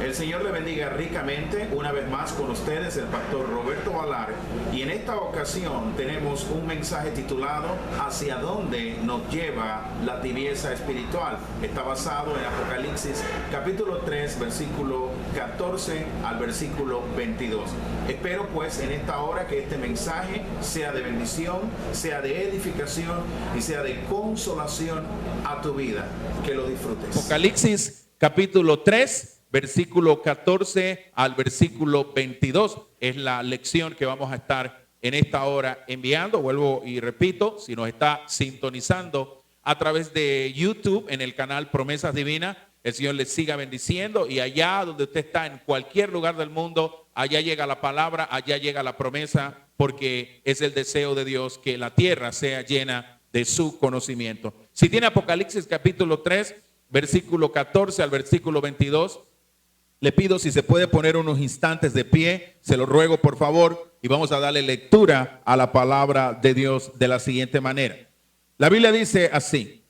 El Señor le bendiga ricamente. Una vez más con ustedes el pastor Roberto Valar, y en esta ocasión tenemos un mensaje titulado ¿Hacia dónde nos lleva la tibieza espiritual? Está basado en Apocalipsis capítulo 3 versículo 14 al versículo 22. Espero pues en esta hora que este mensaje sea de bendición, sea de edificación y sea de consolación a tu vida. Que lo disfrutes. Apocalipsis capítulo 3 versículo 14 al versículo 22 es la lección que vamos a estar en esta hora enviando. Vuelvo y repito, si nos está sintonizando a través de YouTube en el canal Promesas Divinas, el Señor les siga bendiciendo, y allá donde usted está, en cualquier lugar del mundo, allá llega la palabra, allá llega la promesa, porque es el deseo de Dios que la tierra sea llena de su conocimiento. Si tiene Apocalipsis capítulo 3, versículo 14 al versículo 22, le pido si se puede poner unos instantes de pie, se lo ruego por favor, y vamos a darle lectura a la palabra de Dios de la siguiente manera. La Biblia dice así: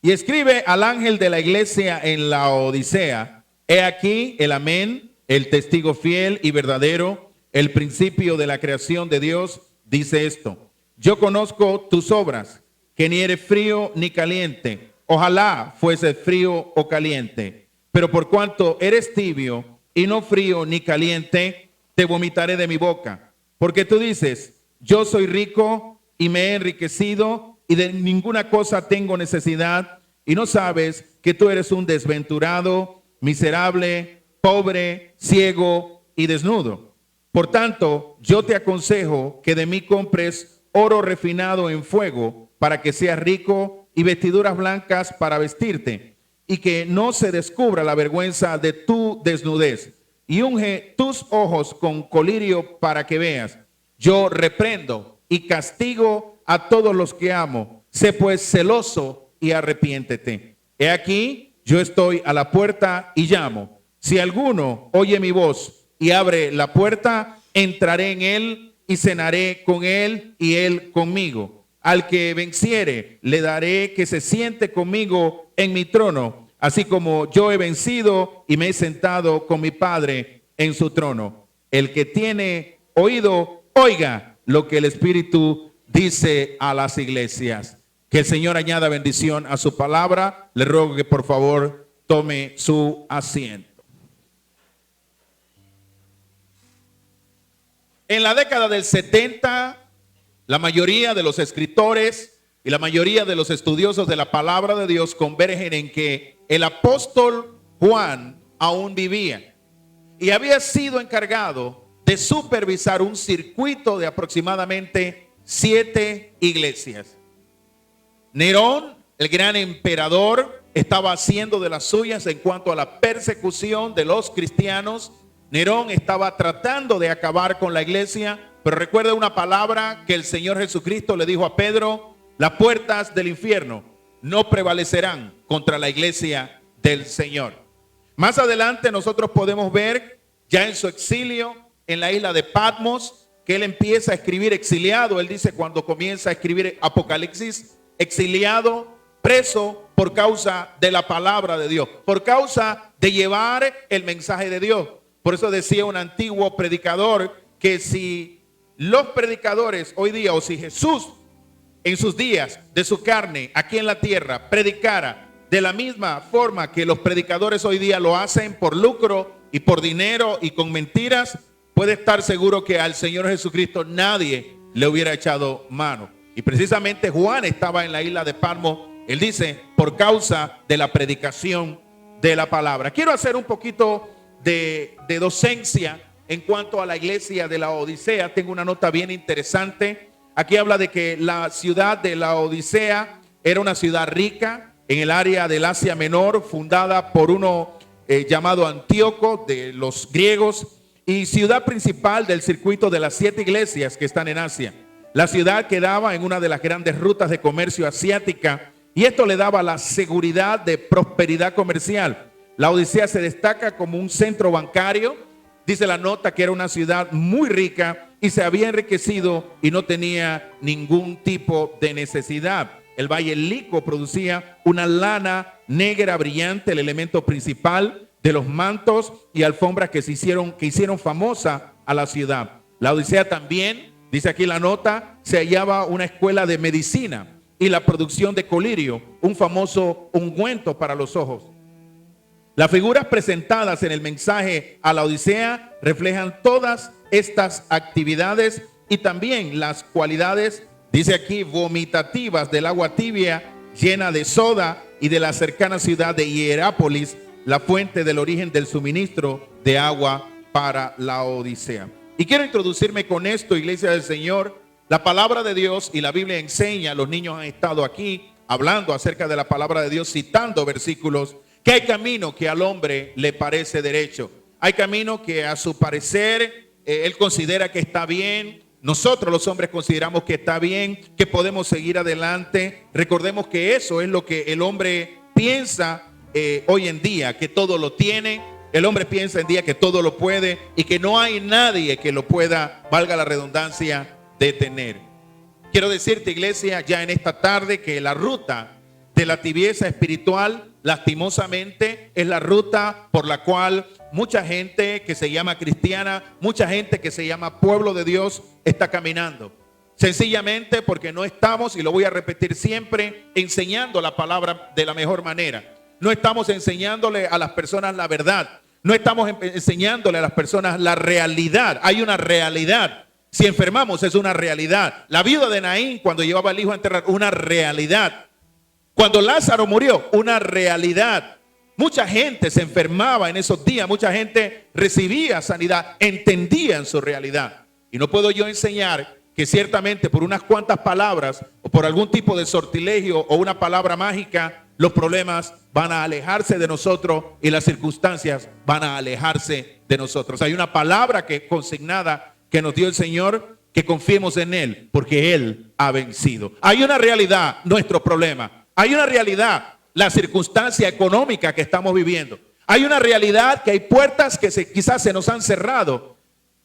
y escribe al ángel de la iglesia en Laodicea, he aquí el amén, el testigo fiel y verdadero, el principio de la creación de Dios, dice esto: yo conozco tus obras, que ni eres frío ni caliente. Ojalá fuese frío o caliente. Pero por cuanto eres tibio y no frío ni caliente, te vomitaré de mi boca. Porque tú dices: yo soy rico y me he enriquecido y de ninguna cosa tengo necesidad, y no sabes que tú eres un desventurado, miserable, pobre, ciego y desnudo. Por tanto, yo te aconsejo que de mí compres oro refinado en fuego para que seas rico, y vestiduras blancas para vestirte, y que no se descubra la vergüenza de tu desnudez, y unge tus ojos con colirio para que veas. Yo reprendo y castigo a todos los que amo. Sé pues celoso y arrepiéntete. He aquí, yo estoy a la puerta y llamo. Si alguno oye mi voz y abre la puerta, entraré en él y cenaré con él y él conmigo. Al que venciere, le daré que se siente conmigo en mi trono, así como yo he vencido y me he sentado con mi Padre en su trono. El que tiene oído, oiga lo que el Espíritu dice a las iglesias. Que el Señor añada bendición a su palabra. Le ruego que por favor tome su asiento. En la década del 70, la mayoría de los escritores y la mayoría de los estudiosos de la palabra de Dios convergen en que el apóstol Juan aún vivía y había sido encargado de supervisar un circuito de aproximadamente 7 iglesias. Nerón, el gran emperador, estaba haciendo de las suyas en cuanto a la persecución de los cristianos. Nerón estaba tratando de acabar con la iglesia. Pero recuerda una palabra que el Señor Jesucristo le dijo a Pedro: las puertas del infierno no prevalecerán contra la iglesia del Señor. Más adelante nosotros podemos ver ya en su exilio en la isla de Patmos que él empieza a escribir exiliado. Él dice cuando comienza a escribir Apocalipsis: exiliado, preso por causa de la palabra de Dios, por causa de llevar el mensaje de Dios. Por eso decía un antiguo predicador que si los predicadores hoy día, o si Jesús en sus días de su carne aquí en la tierra predicara de la misma forma que los predicadores hoy día lo hacen, por lucro y por dinero y con mentiras, puede estar seguro que al Señor Jesucristo nadie le hubiera echado mano. Y precisamente Juan estaba en la isla de Patmos, él dice, por causa de la predicación de la palabra. Quiero hacer un poquito de docencia en cuanto a la iglesia de Laodicea. Tengo una nota bien interesante. Aquí habla de que la ciudad de Laodicea era una ciudad rica en el área del Asia Menor, fundada por uno llamado Antíoco de los griegos, y ciudad principal del circuito de las 7 iglesias que están en Asia. La ciudad quedaba en una de las grandes rutas de comercio asiática, y esto le daba la seguridad de prosperidad comercial. Laodicea se destaca como un centro bancario. Dice la nota que era una ciudad muy rica y se había enriquecido y no tenía ningún tipo de necesidad. El valle Lico producía una lana negra brillante, el elemento principal de los mantos y alfombras que hicieron famosa a la ciudad. La Odisea también, dice aquí la nota, se hallaba una escuela de medicina y la producción de colirio, un famoso ungüento para los ojos. Las figuras presentadas en el mensaje a la Odisea reflejan todas estas actividades y también las cualidades, dice aquí, vomitativas del agua tibia llena de soda y de la cercana ciudad de Hierápolis, la fuente del origen del suministro de agua para la Odisea. Y quiero introducirme con esto, Iglesia del Señor. La palabra de Dios y la Biblia enseña, los niños han estado aquí hablando acerca de la palabra de Dios, citando versículos, que hay camino que al hombre le parece derecho. Hay camino que a su parecer él considera que está bien. Nosotros los hombres consideramos que está bien, que podemos seguir adelante. Recordemos que eso es lo que el hombre piensa hoy en día, que todo lo tiene. El hombre piensa en día que todo lo puede y que no hay nadie que lo pueda, valga la redundancia, detener. Quiero decirte, iglesia, ya en esta tarde que la ruta de la tibieza espiritual, lastimosamente, es la ruta por la cual mucha gente que se llama cristiana, mucha gente que se llama pueblo de Dios está caminando. Sencillamente porque no estamos, y lo voy a repetir siempre, enseñando la palabra de la mejor manera. No estamos enseñándole a las personas la verdad. No estamos enseñándole a las personas la realidad. Hay una realidad. Si enfermamos es una realidad. La viuda de Naín, cuando llevaba al hijo a enterrar, una realidad. Cuando Lázaro murió, una realidad. Mucha gente se enfermaba en esos días, mucha gente recibía sanidad, entendían su realidad. Y no puedo yo enseñar que ciertamente por unas cuantas palabras o por algún tipo de sortilegio o una palabra mágica, los problemas van a alejarse de nosotros y las circunstancias van a alejarse de nosotros. Hay una palabra que consignada que nos dio el Señor, que confiemos en Él, porque Él ha vencido. Hay una realidad, nuestro problema. Hay una realidad, la circunstancia económica que estamos viviendo. Hay una realidad que hay puertas que quizás se nos han cerrado.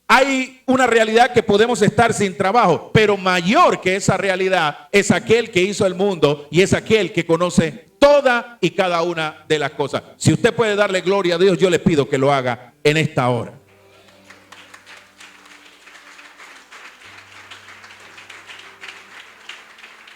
Hay una realidad que podemos estar sin trabajo, pero mayor que esa realidad es aquel que hizo el mundo y es aquel que conoce toda y cada una de las cosas. Si usted puede darle gloria a Dios, yo le pido que lo haga en esta hora.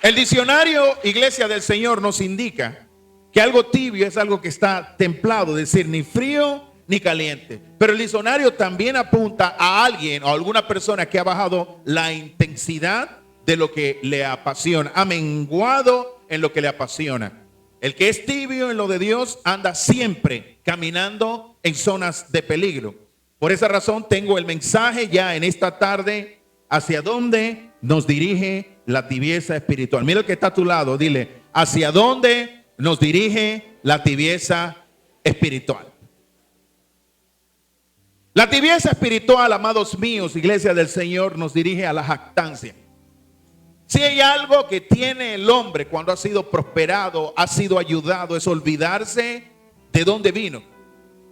El diccionario Iglesia del Señor nos indica que algo tibio es algo que está templado, es decir, ni frío ni caliente. Pero el diccionario también apunta a alguien o a alguna persona que ha bajado la intensidad de lo que le apasiona, ha menguado en lo que le apasiona. El que es tibio en lo de Dios anda siempre caminando en zonas de peligro. Por esa razón tengo el mensaje ya en esta tarde, hacia dónde nos dirige la tibieza espiritual. Mira el que está a tu lado, dile, ¿hacia dónde nos dirige la tibieza espiritual? La tibieza espiritual, amados míos, Iglesia del Señor, nos dirige a la jactancia. Si hay algo que tiene el hombre cuando ha sido prosperado, ha sido ayudado, es olvidarse de dónde vino,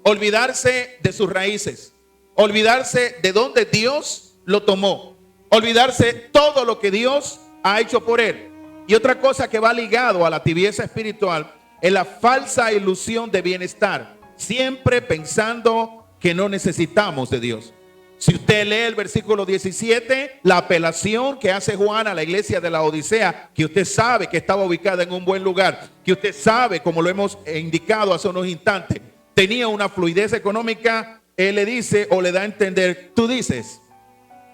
olvidarse de sus raíces, olvidarse de dónde Dios lo tomó, olvidarse todo lo que Dios ha hecho por él. Y otra cosa que va ligado a la tibieza espiritual es la falsa ilusión de bienestar, siempre pensando que no necesitamos de Dios. Si usted lee el versículo 17, la apelación que hace Juan a la iglesia de la Odisea, que usted sabe que estaba ubicada en un buen lugar, que usted sabe, como lo hemos indicado hace unos instantes, tenía una fluidez económica, él le dice o le da a entender, tú dices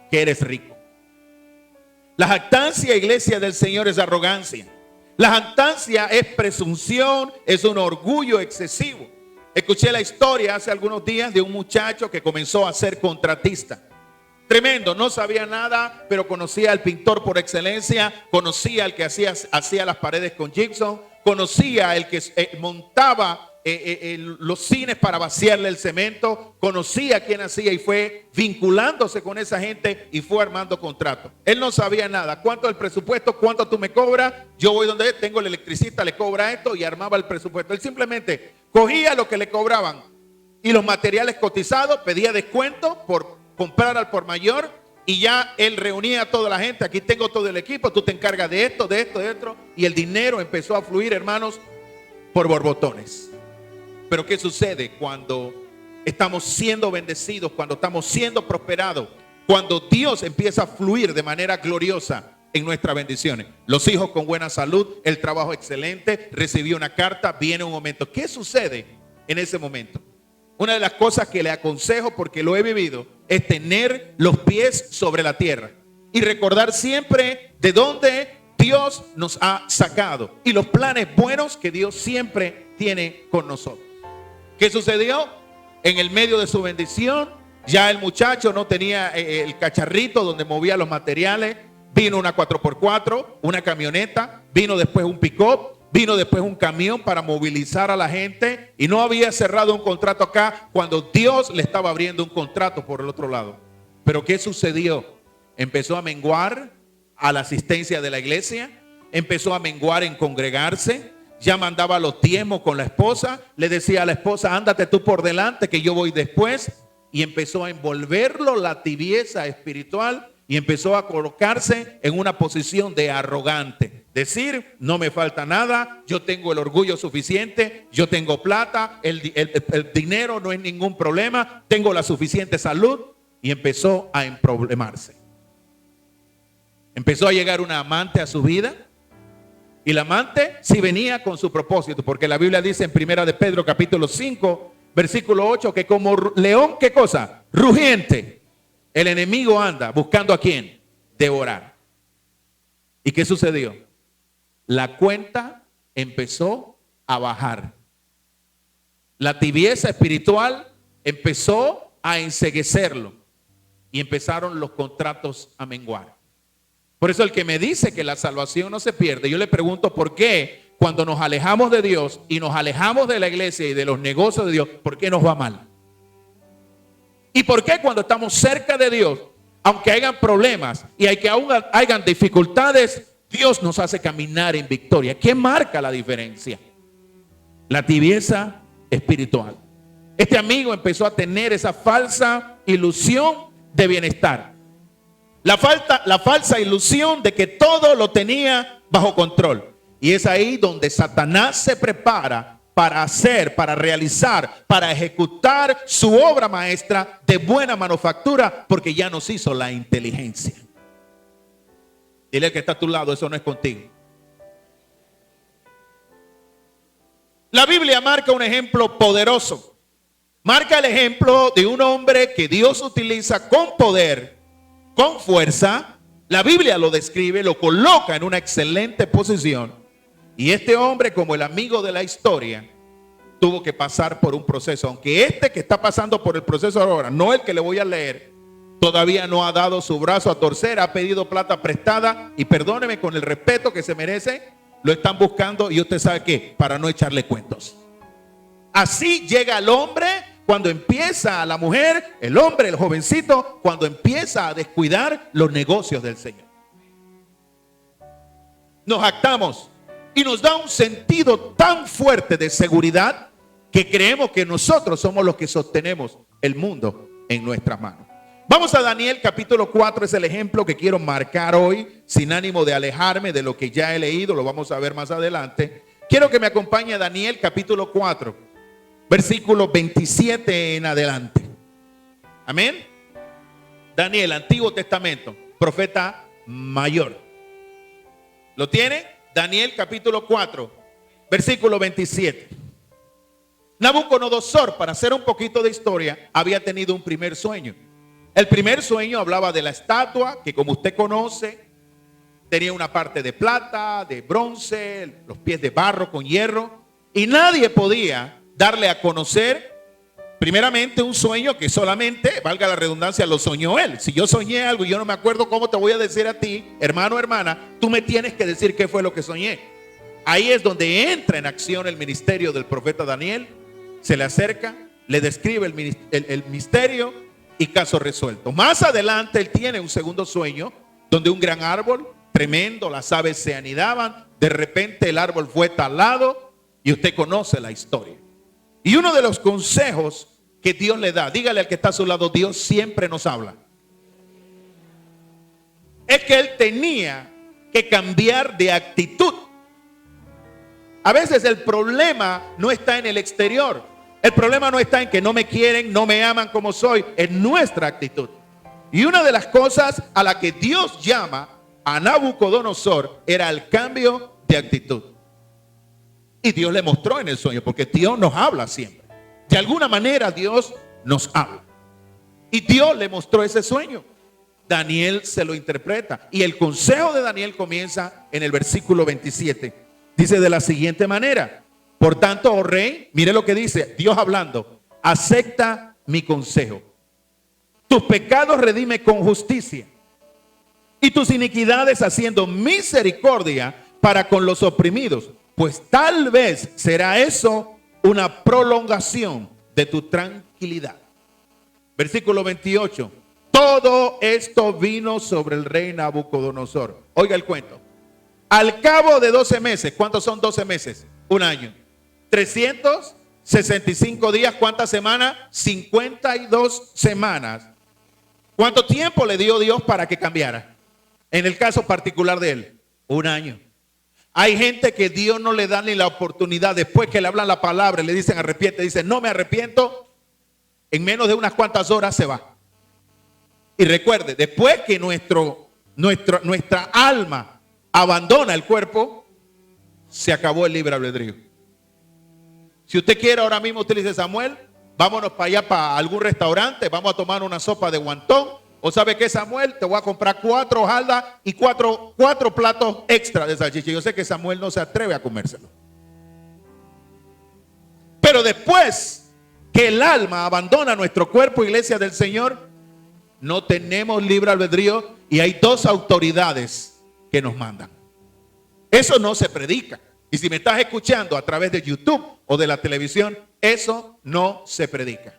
que eres rico. La jactancia, iglesia del Señor, es arrogancia. La jactancia es presunción, es un orgullo excesivo. Escuché la historia hace algunos días de un muchacho que comenzó a ser contratista. Tremendo, no sabía nada, pero conocía al pintor por excelencia, conocía al que hacía las paredes con gypsum, conocía al que montaba los cines para vaciarle el cemento, conocía a quien hacía y fue vinculándose con esa gente y fue armando contratos. Él no sabía nada. ¿Cuánto es el presupuesto? ¿Cuánto tú me cobras? Yo voy donde tengo el electricista, le cobra esto y armaba el presupuesto. Él simplemente cogía lo que le cobraban y los materiales cotizados, pedía descuento por comprar al por mayor y ya él reunía a toda la gente. Aquí tengo todo el equipo, tú te encargas de esto, de esto, de esto. Y el dinero empezó a fluir, hermanos, por borbotones. Pero ¿qué sucede cuando estamos siendo bendecidos, cuando estamos siendo prosperados, cuando Dios empieza a fluir de manera gloriosa en nuestras bendiciones? Los hijos con buena salud, el trabajo excelente, recibí una carta, viene un momento. ¿Qué sucede en ese momento? Una de las cosas que le aconsejo, porque lo he vivido, es tener los pies sobre la tierra y recordar siempre de dónde Dios nos ha sacado y los planes buenos que Dios siempre tiene con nosotros. ¿Qué sucedió? En el medio de su bendición, ya el muchacho no tenía el cacharrito donde movía los materiales. Vino una 4x4, una camioneta, vino después un pick-up, vino después un camión para movilizar a la gente, y no había cerrado un contrato acá cuando Dios le estaba abriendo un contrato por el otro lado. Pero ¿qué sucedió? Empezó a menguar a la asistencia de la iglesia, empezó a menguar en congregarse, ya mandaba los diezmos con la esposa, le decía a la esposa, ándate tú por delante que yo voy después, y empezó a envolverlo la tibieza espiritual y empezó a colocarse en una posición de arrogante. Decir, no me falta nada, yo tengo el orgullo suficiente, yo tengo plata, el dinero no es ningún problema, tengo la suficiente salud, y empezó a emproblemarse. Empezó a llegar una amante a su vida, y la amante sí venía con su propósito, porque la Biblia dice en 1 de Pedro capítulo 5, versículo 8, que como león, ¿qué cosa? Rugiente, el enemigo anda buscando a quién, devorar. ¿Y qué sucedió? La cuenta empezó a bajar. La tibieza espiritual empezó a enceguecerlo y empezaron los contratos a menguar. Por eso el que me dice que la salvación no se pierde, yo le pregunto por qué cuando nos alejamos de Dios y nos alejamos de la iglesia y de los negocios de Dios, ¿por qué nos va mal? ¿Y por qué cuando estamos cerca de Dios, aunque hayan problemas y hayan dificultades, Dios nos hace caminar en victoria? ¿Qué marca la diferencia? La tibieza espiritual. Este amigo empezó a tener esa falsa ilusión de bienestar. La falsa ilusión de que todo lo tenía bajo control. Y es ahí donde Satanás se prepara para hacer, para realizar, para ejecutar su obra maestra de buena manufactura, porque ya nos hizo la inteligencia. Dile al que está a tu lado, eso no es contigo. La Biblia marca un ejemplo poderoso. Marca el ejemplo de un hombre que Dios utiliza con poder, con fuerza. La Biblia lo describe, lo coloca en una excelente posición. Y este hombre, como el amigo de la historia, tuvo que pasar por un proceso. Aunque este que está pasando por el proceso ahora, no el que le voy a leer, todavía no ha dado su brazo a torcer, ha pedido plata prestada. Y perdóneme, con el respeto que se merece, lo están buscando. Y usted sabe qué, para no echarle cuentos. Así llega el hombre cuando empieza, la mujer, el hombre, el jovencito, cuando empieza a descuidar los negocios del Señor. Nos jactamos y nos da un sentido tan fuerte de seguridad que creemos que nosotros somos los que sostenemos el mundo en nuestras manos. Vamos a Daniel capítulo 4, es el ejemplo que quiero marcar hoy, sin ánimo de alejarme de lo que ya he leído, lo vamos a ver más adelante. Quiero que me acompañe a Daniel capítulo 4. Versículo 27 en adelante. Amén. Daniel, Antiguo Testamento, profeta mayor. ¿Lo tiene? Daniel capítulo 4, versículo 27. Nabucodonosor, para hacer un poquito de historia, había tenido un primer sueño. El primer sueño hablaba de la estatua que, como usted conoce, tenía una parte de plata, de bronce, los pies de barro con hierro, y nadie podía darle a conocer primeramente un sueño que solamente, valga la redundancia, lo soñó él. Si yo soñé algo y yo no me acuerdo cómo te voy a decir a ti, hermano o hermana, tú me tienes que decir qué fue lo que soñé. Ahí es donde entra en acción el ministerio del profeta Daniel. Se le acerca, le describe el misterio y caso resuelto. Más adelante él tiene un segundo sueño donde un gran árbol tremendo, las aves se anidaban, de repente el árbol fue talado y usted conoce la historia. Y uno de los consejos que Dios le da, dígale al que está a su lado, Dios siempre nos habla, es que él tenía que cambiar de actitud. A veces el problema no está en el exterior, El problema no está en que no me quieren, no me aman como soy, es nuestra actitud. Y una de las cosas a la que Dios llama a Nabucodonosor era el cambio de actitud. Y Dios le mostró en el sueño, porque Dios nos habla siempre. De alguna manera Dios nos habla. Y Dios le mostró ese sueño. Daniel se lo interpreta. Y el consejo de Daniel comienza en el versículo 27. Dice de la siguiente manera: por tanto, oh rey, mire lo que dice Dios hablando: acepta mi consejo. Tus pecados redime con justicia, y tus iniquidades haciendo misericordia para con los oprimidos, pues tal vez será eso una prolongación de tu tranquilidad. Versículo 28. Todo esto vino sobre el rey Nabucodonosor. Oiga el cuento. Al cabo de 12 meses, ¿cuántos son 12 meses? Un año. 365 días, ¿cuántas semanas? 52 semanas. ¿Cuánto tiempo le dio Dios para que cambiara? En el caso particular de él, un año. Hay gente que Dios no le da ni la oportunidad. Después que le hablan la palabra, le dicen arrepiente, dice no me arrepiento, en menos de unas cuantas horas se va. Y recuerde, después que nuestra alma abandona el cuerpo, se acabó el libre albedrío. Si usted quiere ahora mismo, usted le dice: Samuel, vámonos para allá, para algún restaurante, vamos a tomar una sopa de guantón. O sabe qué, Samuel, te voy a comprar 4 hojaldas y cuatro platos extra de salchicha. Yo sé que Samuel no se atreve a comérselo. Pero después que el alma abandona nuestro cuerpo, iglesia del Señor, no tenemos libre albedrío y hay 2 autoridades que nos mandan. Eso no se predica. Y si me estás escuchando a través de YouTube o de la televisión, eso no se predica.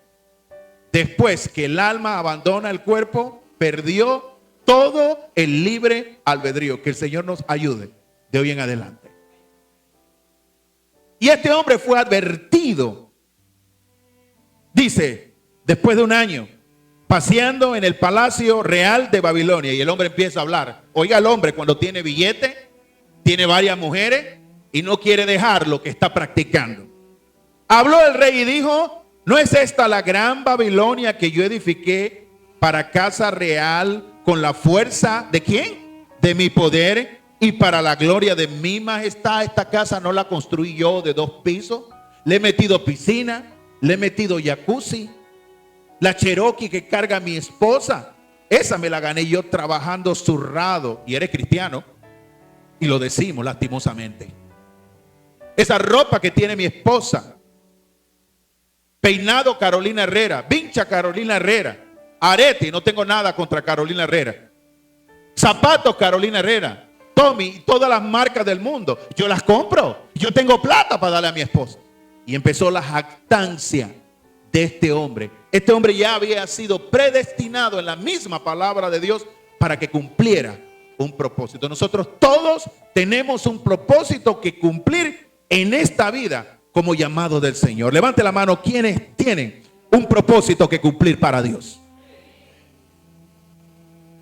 Después que el alma abandona el cuerpo, perdió todo el libre albedrío. Que el Señor nos ayude de hoy en adelante. Y este hombre fue advertido. Dice, después de un año, paseando en el palacio real de Babilonia. Y el hombre empieza a hablar. Oiga, el hombre cuando tiene billete, tiene varias mujeres y no quiere dejar lo que está practicando. Habló el rey y dijo: ¿no es esta la gran Babilonia que yo edifiqué para casa real con la fuerza de quién? De mi poder y para la gloria de mi majestad. Esta casa no la construí yo de 2 pisos. Le he metido piscina, le he metido jacuzzi. La Cherokee que carga mi esposa, esa me la gané yo trabajando zurrado. Y eres cristiano, y lo decimos lastimosamente. Esa ropa que tiene mi esposa, peinado Carolina Herrera, vincha Carolina Herrera, arete, no tengo nada contra Carolina Herrera, zapatos Carolina Herrera, Tommy y todas las marcas del mundo, yo las compro, yo tengo plata para darle a mi esposa. Y empezó la jactancia de este hombre. Este hombre ya había sido predestinado en la misma palabra de Dios para que cumpliera un propósito. Nosotros todos tenemos un propósito que cumplir en esta vida como llamado del Señor. Levante la mano quienes tienen un propósito que cumplir para Dios.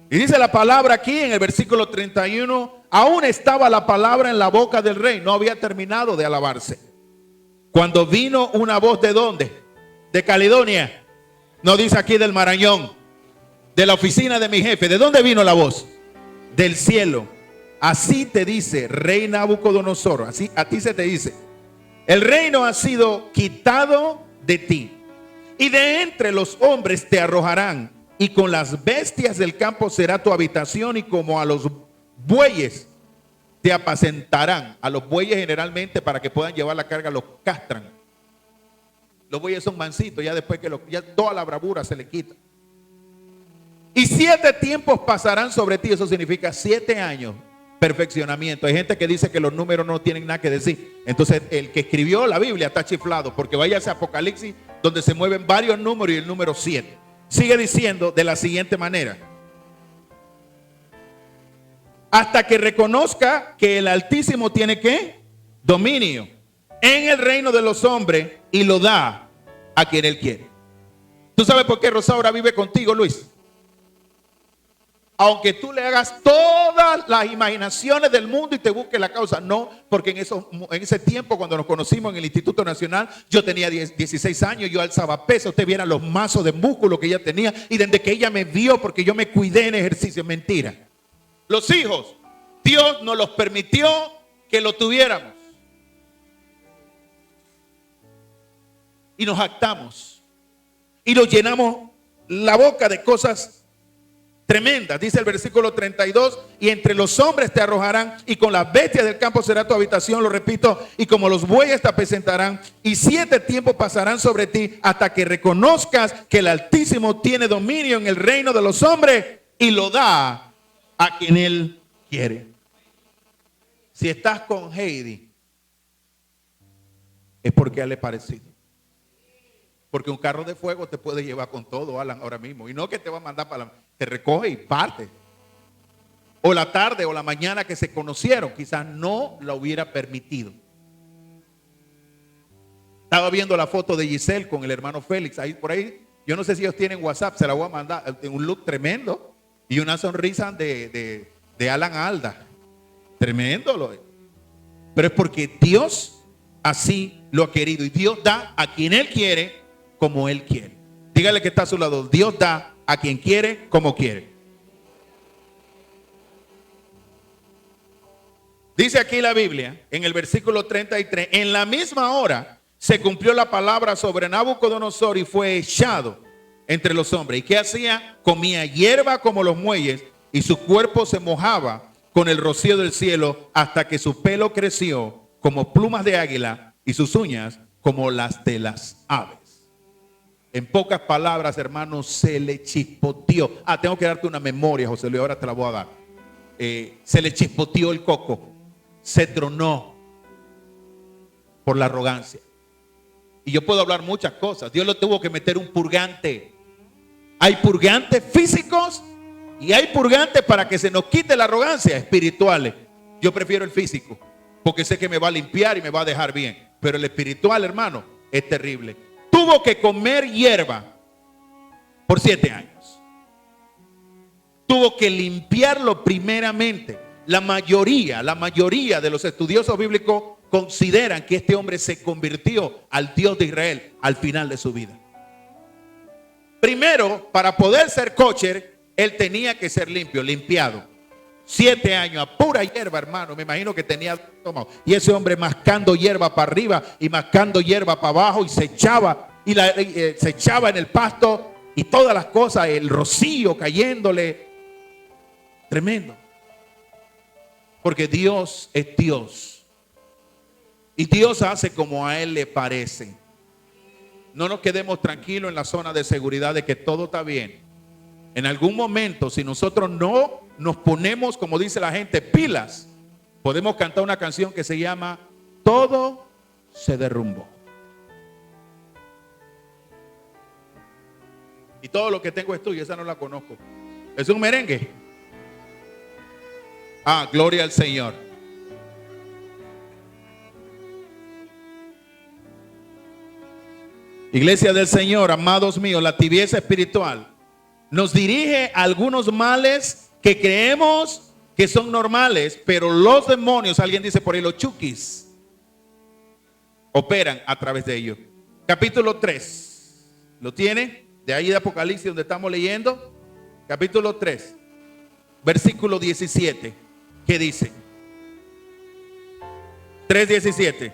Y dice la palabra aquí en el versículo 31, aún estaba la palabra en la boca del rey, no había terminado de alabarse, cuando vino una voz. ¿De dónde? De Caledonia. No dice aquí del Marañón, de la oficina de mi jefe. ¿De dónde vino la voz? Del cielo. Así te dice, rey Nabucodonosor, así a ti se te dice: el reino ha sido quitado de ti, y de entre los hombres te arrojarán, y con las bestias del campo será tu habitación, y como a los bueyes te apacentarán. A los bueyes generalmente, para que puedan llevar la carga, los castran. Los bueyes son mansitos, ya después que ya toda la bravura se le quita. Y 7 tiempos pasarán sobre ti. Eso significa 7 años. Perfeccionamiento. Hay gente que dice que los números no tienen nada que decir. Entonces el que escribió la Biblia está chiflado, porque vaya a Apocalipsis, donde se mueven varios números, y el número 7 sigue diciendo de la siguiente manera: hasta que reconozca que el Altísimo tiene ¿qué? Dominio en el reino de los hombres, y lo da a quien él quiere. ¿Tú sabes por qué Rosaura vive contigo, Luis? Aunque tú le hagas todas las imaginaciones del mundo y te busques la causa. No, porque en ese tiempo cuando nos conocimos en el Instituto Nacional, yo tenía 16 años, yo alzaba peso. Usted viera los mazos de músculo que ella tenía. Y desde que ella me vio, porque yo me cuidé en ejercicio. Mentira. Los hijos, Dios nos los permitió que lo tuviéramos. Y nos jactamos. Y nos llenamos la boca de cosas tremendas. Dice el versículo 32, y entre los hombres te arrojarán, y con las bestias del campo será tu habitación, lo repito, y como los bueyes te apacentarán, y 7 tiempos pasarán sobre ti, hasta que reconozcas que el Altísimo tiene dominio en el reino de los hombres, y lo da a quien Él quiere. Si estás con Heidi, es porque a Él le parecido. Porque un carro de fuego te puede llevar con todo, Alan, ahora mismo. Y no que te va a mandar para te recoge y parte. O la tarde o la mañana que se conocieron, quizás no la hubiera permitido. Estaba viendo la foto de Giselle con el hermano Félix, ahí por ahí. Yo no sé si ellos tienen WhatsApp, se la voy a mandar. Un look tremendo y una sonrisa de Alan Alda. Tremendo. Pero es porque Dios así lo ha querido. Y Dios da a quien Él quiere, como Él quiere. Dígale que está a su lado. Dios da a quien quiere, como quiere. Dice aquí la Biblia, en el versículo 33, en la misma hora se cumplió la palabra sobre Nabucodonosor y fue echado entre los hombres. ¿Y qué hacía? Comía hierba como los muelles y su cuerpo se mojaba con el rocío del cielo hasta que su pelo creció como plumas de águila y sus uñas como las de las aves. En pocas palabras, hermanos, se le chispoteó. Tengo que darte una memoria, José Luis, ahora te la voy a dar. Se le chispoteó el coco. Se tronó por la arrogancia. Y yo puedo hablar muchas cosas. Dios le tuvo que meter un purgante. Hay purgantes físicos y hay purgantes para que se nos quite la arrogancia, espirituales. Yo prefiero el físico porque sé que me va a limpiar y me va a dejar bien. Pero el espiritual, hermano, es terrible. Tuvo que comer hierba por 7 años. Tuvo que limpiarlo primeramente. La mayoría de los estudiosos bíblicos consideran que este hombre se convirtió al Dios de Israel al final de su vida. Primero, para poder ser kosher, él tenía que ser limpio, limpiado. 7 años a pura hierba, hermano. Me imagino que tenía estómago. Y ese hombre mascando hierba para arriba y mascando hierba para abajo y se echaba se echaba en el pasto y todas las cosas, el rocío cayéndole. Tremendo. Porque Dios es Dios. Y Dios hace como a Él le parece. No nos quedemos tranquilos en la zona de seguridad de que todo está bien. En algún momento, si nosotros no nos ponemos, como dice la gente, pilas, podemos cantar una canción que se llama Todo se derrumbó. Y todo lo que tengo es tuyo, esa no la conozco. ¿Es un merengue? Gloria al Señor. Iglesia del Señor, amados míos, la tibieza espiritual nos dirige a algunos males que creemos que son normales, pero los demonios, alguien dice por ahí, los chukis, operan a través de ellos. Capítulo 3, ¿lo tiene? De ahí de Apocalipsis donde estamos leyendo. Capítulo 3, versículo 17. ¿Qué dice? 3:17.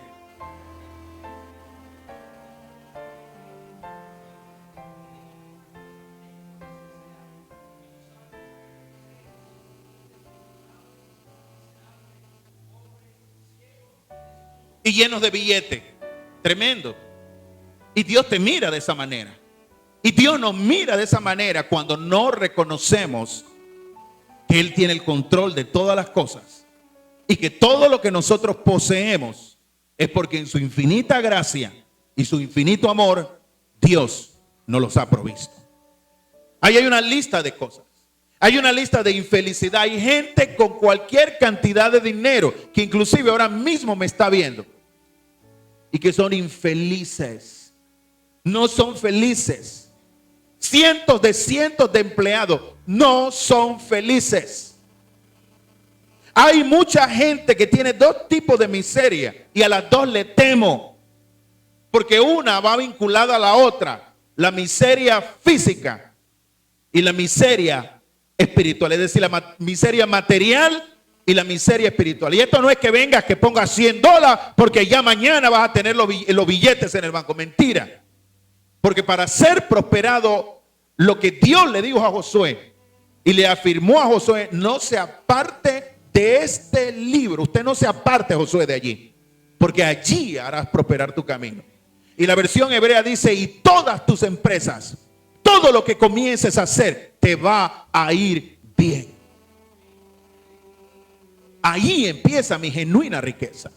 Y llenos de billetes. Tremendo. Y Dios te mira de esa manera. Y Dios nos mira de esa manera cuando no reconocemos que Él tiene el control de todas las cosas. Y que todo lo que nosotros poseemos es porque en su infinita gracia y su infinito amor, Dios nos los ha provisto. Ahí hay una lista de cosas. Hay una lista de infelicidad. Hay gente con cualquier cantidad de dinero que inclusive ahora mismo me está viendo y que son infelices. No son felices. Cientos de empleados no son felices. Hay mucha gente que tiene dos tipos de miseria y a las dos le temo, porque una va vinculada a la otra, la miseria física y la miseria espiritual, es decir, la miseria material y la miseria espiritual. Y esto no es que vengas que pongas $100 porque ya mañana vas a tener los billetes en el banco. Mentira. Porque para ser prosperado, lo que Dios le dijo a Josué y le afirmó a Josué: no se aparte de este libro. Usted no se aparte, Josué, de allí, porque allí harás prosperar tu camino. Y la versión hebrea dice: y todas tus empresas, todo lo que comiences a hacer, te va a ir bien. Ahí empieza mi genuina riqueza.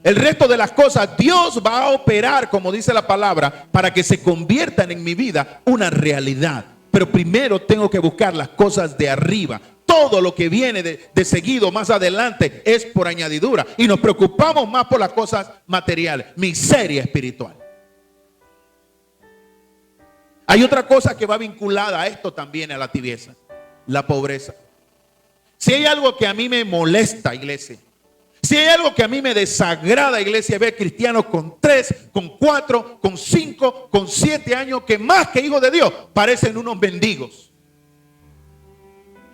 El resto de las cosas Dios va a operar, como dice la palabra, para que se conviertan en mi vida una realidad. Pero primero tengo que buscar las cosas de arriba. Todo lo que viene de seguido más adelante es por añadidura. Y nos preocupamos más por las cosas materiales. Miseria espiritual. Hay otra cosa que va vinculada a esto también, a la tibieza: la pobreza. Si hay algo que a mí me molesta, iglesia, si hay algo que a mí me desagrada, iglesia, ver cristianos con 3, con 4, con 5, con 7 años, que más que hijos de Dios parecen unos mendigos.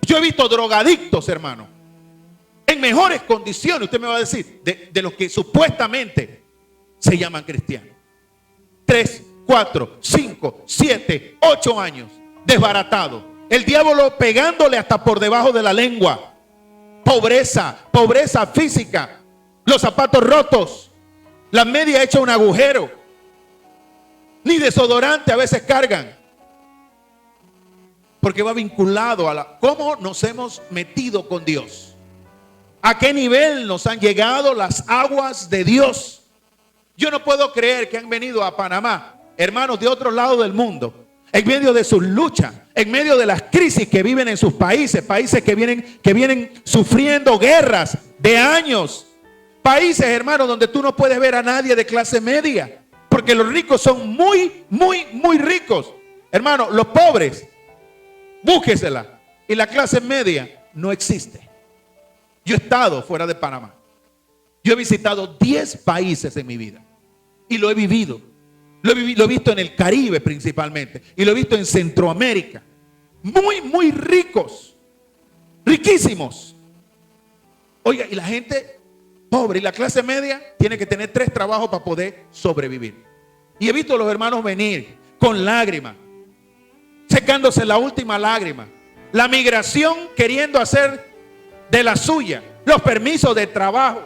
Yo he visto drogadictos, hermano, en mejores condiciones, usted me va a decir, de los que supuestamente se llaman cristianos. 3, 4, 5, 7, 8 años, desbaratado. El diablo pegándole hasta por debajo de la lengua. Pobreza, pobreza física. Los zapatos rotos. La media hecha un agujero. Ni desodorante a veces cargan. Porque va vinculado a cómo nos hemos metido con Dios. A qué nivel nos han llegado las aguas de Dios. Yo no puedo creer que han venido a Panamá hermanos de otro lado del mundo, en medio de sus luchas, en medio de las crisis que viven en sus países, países que vienen sufriendo guerras de años, países, hermanos, donde tú no puedes ver a nadie de clase media, porque los ricos son muy, muy, muy ricos. Hermano, los pobres, búsquesela, y la clase media no existe. Yo he estado fuera de Panamá. Yo he visitado 10 países en mi vida y lo he vivido. Lo he visto en el Caribe principalmente. Y lo he visto en Centroamérica. Muy, muy ricos. Riquísimos. Oiga, y la gente pobre y la clase media tiene que tener 3 trabajos para poder sobrevivir. Y he visto a los hermanos venir con lágrimas, secándose la última lágrima. La migración queriendo hacer de la suya. Los permisos de trabajo.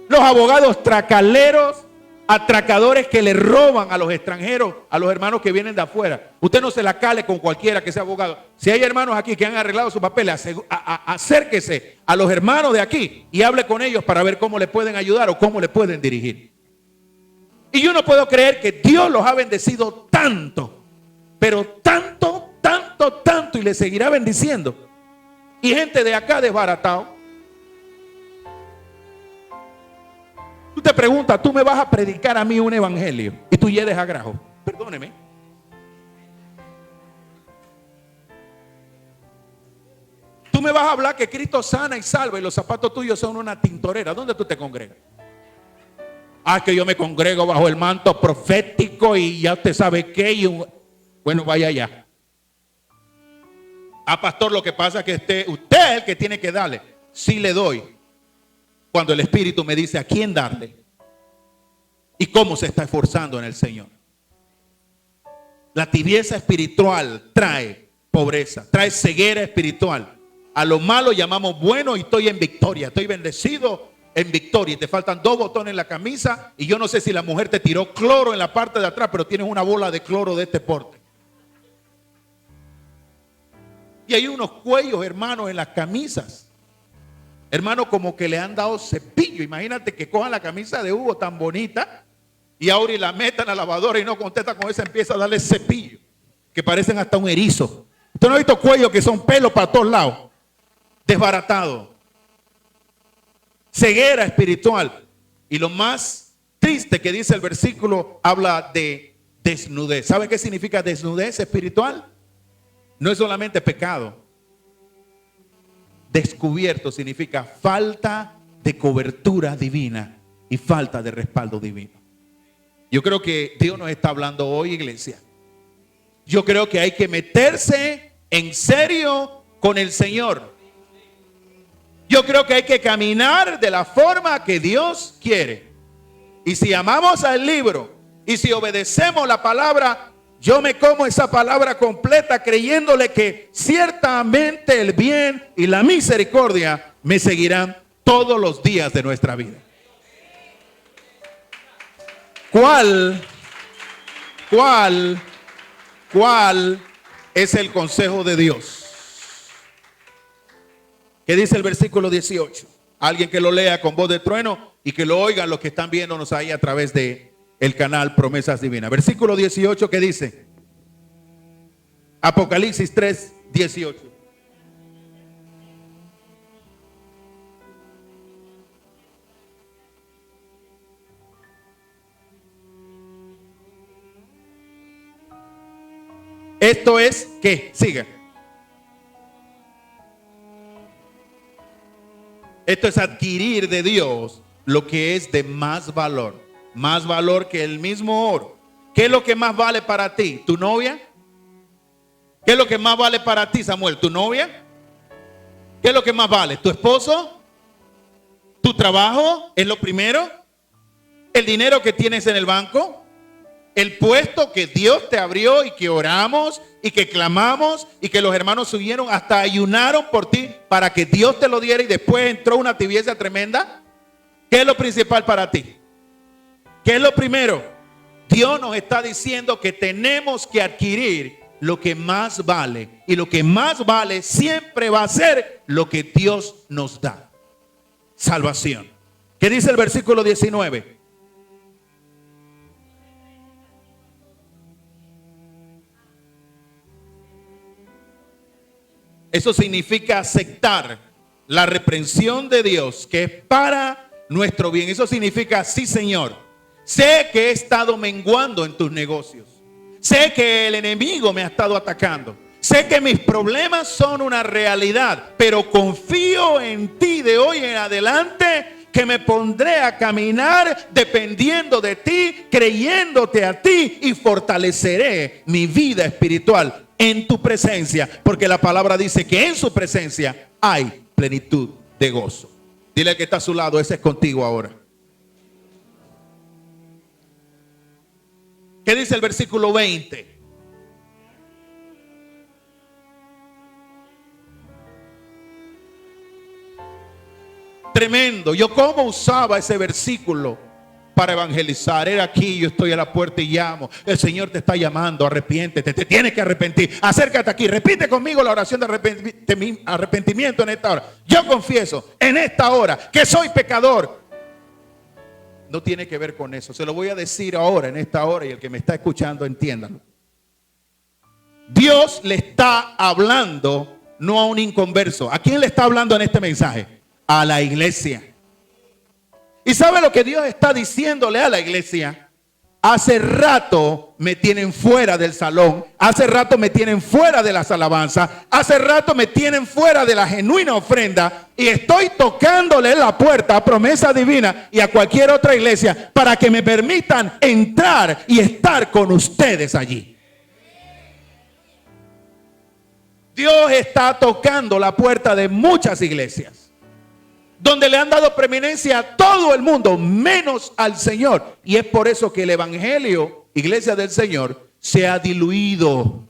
Los abogados tracaleros, atracadores que le roban a los extranjeros, a los hermanos que vienen de afuera. Usted no se la cale con cualquiera que sea abogado. Si hay hermanos aquí que han arreglado sus papeles, acérquese a los hermanos de aquí y hable con ellos para ver cómo le pueden ayudar o cómo le pueden dirigir. Y yo no puedo creer que Dios los ha bendecido tanto, pero tanto, tanto, tanto, y le seguirá bendiciendo. Y gente de acá desbaratado. Tú te preguntas, tú me vas a predicar a mí un evangelio y tú llegues a grajo. Perdóneme. Tú me vas a hablar que Cristo sana y salva y los zapatos tuyos son una tintorera. ¿Dónde tú te congregas? Ah, que yo me congrego bajo el manto profético y ya usted sabe qué. Bueno, vaya allá. Ah, pastor, lo que pasa es que usted es el que tiene que darle. Sí le doy. Cuando el Espíritu me dice a quién darle y cómo se está esforzando en el Señor. La tibieza espiritual trae pobreza, trae ceguera espiritual. A lo malo llamamos bueno y estoy en victoria, estoy bendecido en victoria. Y te faltan 2 botones en la camisa y yo no sé si la mujer te tiró cloro en la parte de atrás, pero tienes una bola de cloro de este porte. Y hay unos cuellos, hermanos, en las camisas. Hermano, como que le han dado cepillo. Imagínate que cojan la camisa de Hugo tan bonita y ahora y la metan a la lavadora y no contesta con esa, empieza a darle cepillo, que parecen hasta un erizo. Usted no ha visto cuellos que son pelos para todos lados. Desbaratado. Ceguera espiritual. Y lo más triste que dice el versículo, habla de desnudez. ¿Sabe qué significa desnudez espiritual? No es solamente pecado, descubierto significa falta de cobertura divina y falta de respaldo divino. Yo creo que Dios nos está hablando hoy, iglesia. Yo creo que hay que meterse en serio con el Señor. Yo creo que hay que caminar de la forma que Dios quiere. Y si amamos al libro y si obedecemos la palabra, yo me como esa palabra completa creyéndole que ciertamente el bien y la misericordia me seguirán todos los días de nuestra vida. ¿Cuál es el consejo de Dios? ¿Qué dice el versículo 18? Alguien que lo lea con voz de trueno y que lo oigan los que están viéndonos ahí a través de el canal Promesas Divinas. Versículo 18, ¿qué dice? Apocalipsis 3, 18. Esto es, ¿qué? Siga. Esto es adquirir de Dios lo que es de más valor que el mismo oro. ¿Qué es lo que más vale para ti? ¿Tu novia? ¿Qué es lo que más vale para ti, Samuel? ¿Tu novia? ¿Qué es lo que más vale? ¿Tu esposo? ¿Tu trabajo es lo primero? ¿El dinero que tienes en el banco? ¿El puesto que Dios te abrió y que oramos y que clamamos y que los hermanos subieron hasta ayunaron por ti para que Dios te lo diera y después entró una tibieza tremenda? ¿Qué es lo principal para ti? ¿Qué es lo primero? Dios nos está diciendo que tenemos que adquirir lo que más vale. Y lo que más vale siempre va a ser lo que Dios nos da. Salvación. ¿Qué dice el versículo 19? Eso significa aceptar la reprensión de Dios, que es para nuestro bien. Eso significa, sí, Señor, sé que he estado menguando en tus negocios. Sé que el enemigo me ha estado atacando. Sé que mis problemas son una realidad, pero confío en ti de hoy en adelante, que me pondré a caminar dependiendo de ti, creyéndote a ti, y fortaleceré mi vida espiritual en tu presencia, porque la palabra dice que en su presencia hay plenitud de gozo. Dile al que está a su lado, ese es contigo ahora. ¿Qué dice el versículo 20? Tremendo. Yo cómo usaba ese versículo para evangelizar. Era aquí, yo estoy a la puerta y llamo. El Señor te está llamando, arrepiéntete, te tienes que arrepentir. Acércate aquí, repite conmigo la oración de arrepentimiento en esta hora. Yo confieso en esta hora que soy pecador. No tiene que ver con eso. Se lo voy a decir ahora, en esta hora, y el que me está escuchando, entiéndalo. Dios le está hablando no a un inconverso. ¿A quién le está hablando en este mensaje? A la iglesia. ¿Y sabe lo que Dios está diciéndole a la iglesia? Hace rato me tienen fuera del salón. Hace rato me tienen fuera de las alabanzas. Hace rato me tienen fuera de la genuina ofrenda. Y estoy tocándole la puerta a Promesa Divina y a cualquier otra iglesia para que me permitan entrar y estar con ustedes allí. Dios está tocando la puerta de muchas iglesias donde le han dado preeminencia a todo el mundo, menos al Señor. Y es por eso que el evangelio, iglesia del Señor, se ha diluido.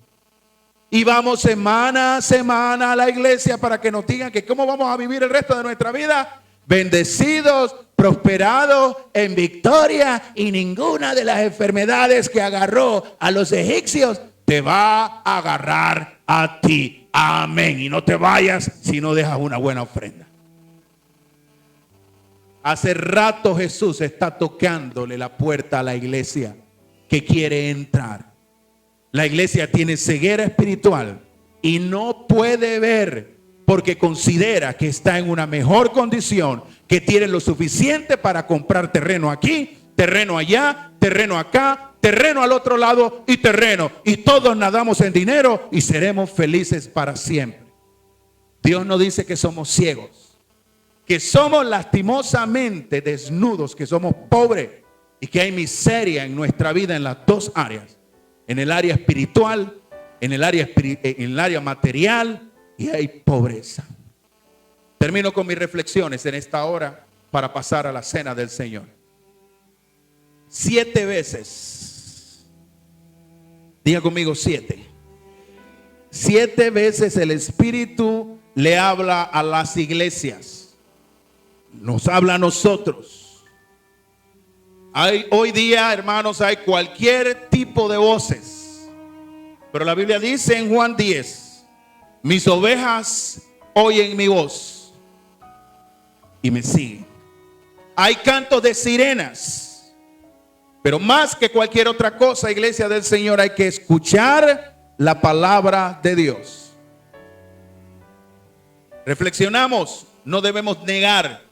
Y vamos semana a semana a la iglesia para que nos digan que cómo vamos a vivir el resto de nuestra vida. Bendecidos, prosperados, en victoria, y ninguna de las enfermedades que agarró a los egipcios te va a agarrar a ti. Amén. Y no te vayas si no dejas una buena ofrenda. Hace rato Jesús está tocándole la puerta a la iglesia que quiere entrar. La iglesia tiene ceguera espiritual y no puede ver porque considera que está en una mejor condición, que tiene lo suficiente para comprar terreno aquí, terreno allá, terreno acá, terreno al otro lado y terreno. Y todos nadamos en dinero y seremos felices para siempre. Dios no dice que somos ciegos, que somos lastimosamente desnudos, que somos pobres y que hay miseria en nuestra vida en las dos áreas, en el área espiritual, en el área material, y hay pobreza. Termino con mis reflexiones en esta hora para pasar a la cena del Señor. 7 veces, diga conmigo 7. 7 veces el Espíritu le habla a las iglesias, nos habla a nosotros. Hoy día, hermanos, hay cualquier tipo de voces, pero la Biblia dice en Juan 10, mis ovejas oyen mi voz y me siguen. Hay cantos de sirenas, pero más que cualquier otra cosa, iglesia del Señor, hay que escuchar la palabra de Dios. Reflexionamos, no debemos negar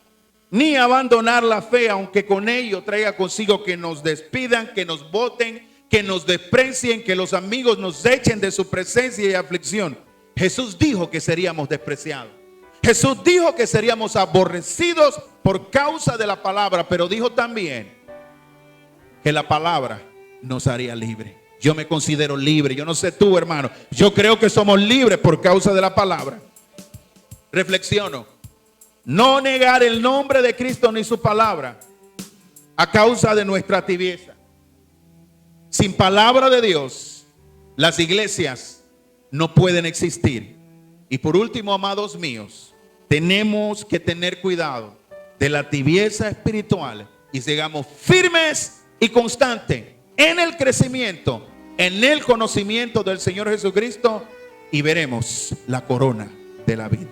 ni abandonar la fe, aunque con ello traiga consigo que nos despidan, que nos boten, que nos desprecien, que los amigos nos echen de su presencia y aflicción. Jesús dijo que seríamos despreciados. Jesús dijo que seríamos aborrecidos por causa de la palabra, pero dijo también que la palabra nos haría libre. Yo me considero libre, yo no sé tú, hermano, yo creo que somos libres por causa de la palabra. Reflexiono, no negar el nombre de Cristo ni su palabra a causa de nuestra tibieza. Sin palabra de Dios, las iglesias no pueden existir. Y por último, amados míos, tenemos que tener cuidado de la tibieza espiritual y sigamos firmes y constantes en el crecimiento, en el conocimiento del Señor Jesucristo, y veremos la corona de la vida.